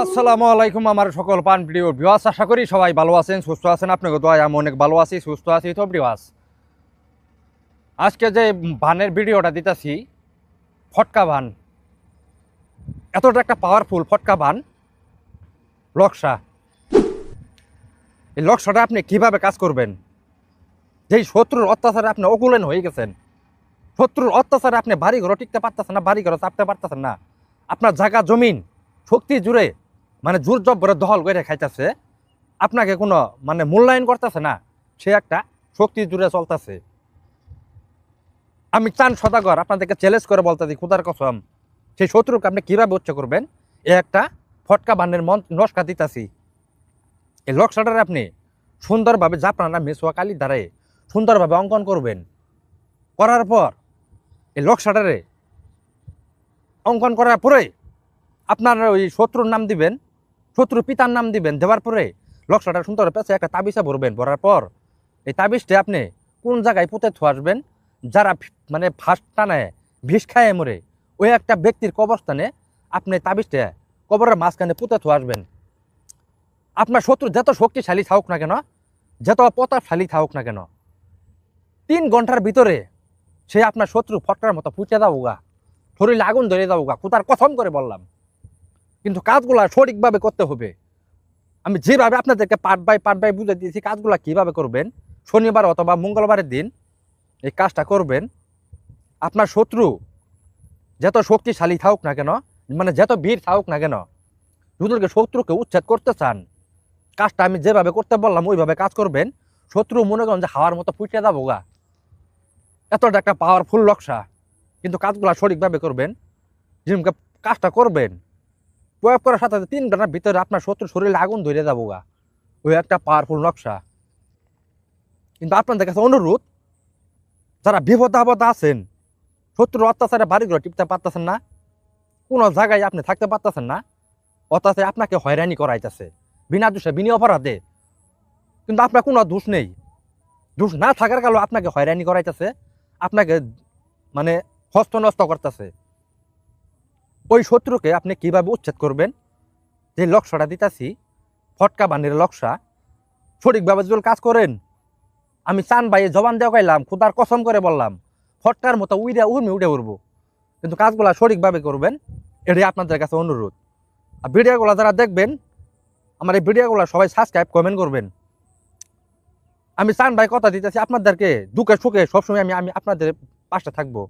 আসসালামু আলাইকুম আমার সকল পান প্রিয় ভিউয়ার্স, আশা করি সবাই ভালো আছেন, সুস্থ আছেন। আপনাকে দোয়ায় আমি অনেক ভালো আছি, সুস্থ আছি। তো ভিউয়ার্স, আজকে যে বানের ভিডিওটা দিতেছি, ফটকা বান, এতটা একটা পাওয়ারফুল ফটকা বান লকসা। এই লকসাটা আপনি কিভাবে কাজ করবেন? যেই শত্রুর অত্যাচারে আপনি অকুলেন হয়ে গেছেন, শত্রুর অত্যাচারে আপনি বাড়ি ঘর টিকতে পারতেছেন না, বাড়ি ঘর চাপতে পারতেছেন না, আপনার জায়গা জমিন শক্তি জুড়ে মানে জোর জব্বরে দখল করে খাইতেছে, আপনাকে কোনো মানে মূল্যায়ন করতেছে না, সে একটা শক্তি জুড়ে চলতেছে। আমি চান সদাগর আপনাদেরকে চ্যালেঞ্জ করে বলতেছি, খুদার কসম, সেই শত্রুকে আপনি কীভাবে উচ্চ করবেন এ একটা ফটকা বানের নস্কা দিতেছি। এই লক্সাটারে আপনি সুন্দরভাবে জাপনা মেসোয়া কালি দ্বারায় সুন্দরভাবে অঙ্কন করবেন। করার পর এই লক্সাটারে অঙ্কন করার পরে আপনার ওই শত্রুর নাম দিবেন, শত্রুর পিতার নাম দিবেন। দেওয়ার পরে লক্সাটা সুন্দর পেছে একটা তাবিজা ভরবেন। ভরার পর এই তাবিজটা আপনি কোন জায়গায় পুঁতে থুয়াসবেন, যারা মানে ফার্স্ট টানায় বিষ খায় মরে ওই একটা ব্যক্তির কবরস্থানে আপনি তাবিজটা কবরের মাঝখানে পুঁতে থুয়াসবেন। আপনার শত্রু যত শক্তিশালী থাকুক না কেন, যত প্রতাপশালী থাকুক না কেন, 3 ঘন্টার ভিতরে সে আপনার শত্রু ফটকার মতো ফুটে যাবো, শরীরে আগুন ধরে যাবো, খুদার কসম করে বললাম। কিন্তু কাজগুলা সঠিকভাবে করতে হবে। আমি যেভাবে আপনাদেরকে পার্ট বাই বুঝে দিয়েছি কাজগুলা কিভাবে করবেন, শনিবার অথবা মঙ্গলবারের দিন এই কাজটা করবেন। আপনার শত্রু যত শক্তিশালী থাকুক না কেন, মানে যত বীর থাকুক না কেন, যদি শত্রুকে উচ্ছেদ করতে চান, কাজটা আমি যেভাবে করতে বললাম ওইভাবে কাজ করবেন। শত্রু মনে করেন যে হাওয়ার মতো ফুটে যাবো, এতটা একটা পাওয়ারফুল নকশা। কিন্তু কাজগুলা সঠিকভাবে করবেন, যেরকম কাজটা করবেন প্রয়োগ করার সাথে 3 ঘন্টার ভিতরে আপনার শত্রুর শরীরে আগুন ধরে যাবো, ওই একটা পাওয়ারফুল নকশা। কিন্তু আপনাদের কাছে অনুরোধ, যারা বিপদ আপদ আছেন, শত্রুর অত্যাচারে বাড়িঘর টিপতে পারতেছেন না, কোনো জায়গায় আপনি থাকতে পারতেছেন না, অত্যাচারে আপনাকে হয়রানি করাইতেছে বিনা দোষে বিনা অপরাধে, কিন্তু আপনার কোনো দোষ নেই, দোষ না থাকার কারণে আপনাকে হয়রানি করাইতেছে, আপনাকে মানে হস্ত নষ্ট করতেছে। ওই শত্রুকে আপনি কিভাবে উচ্ছেদ করবেন, যে লক্ষ্যটা দিতেছি ফটকা বানের লক্ষ্যা, সঠিকভাবে যদি কাজ করেন, আমি চান ভাই জবান দেওয়া গাইলাম, খুদার কসম করে বললাম, ফটকার মতো উঠে উঠবো। কিন্তু কাজগুলা সঠিকভাবে করবেন, এটাই আপনাদের কাছে অনুরোধ। আর ভিডিওগুলো যারা দেখবেন, আমার এই ভিডিওগুলো সবাই সাবস্ক্রাইব কমেন্ট করবেন। আমি চান ভাই কথা দিতেছি আপনাদেরকে, দুঃখে সুখে সবসময় আমি আপনাদের পাশে থাকবো।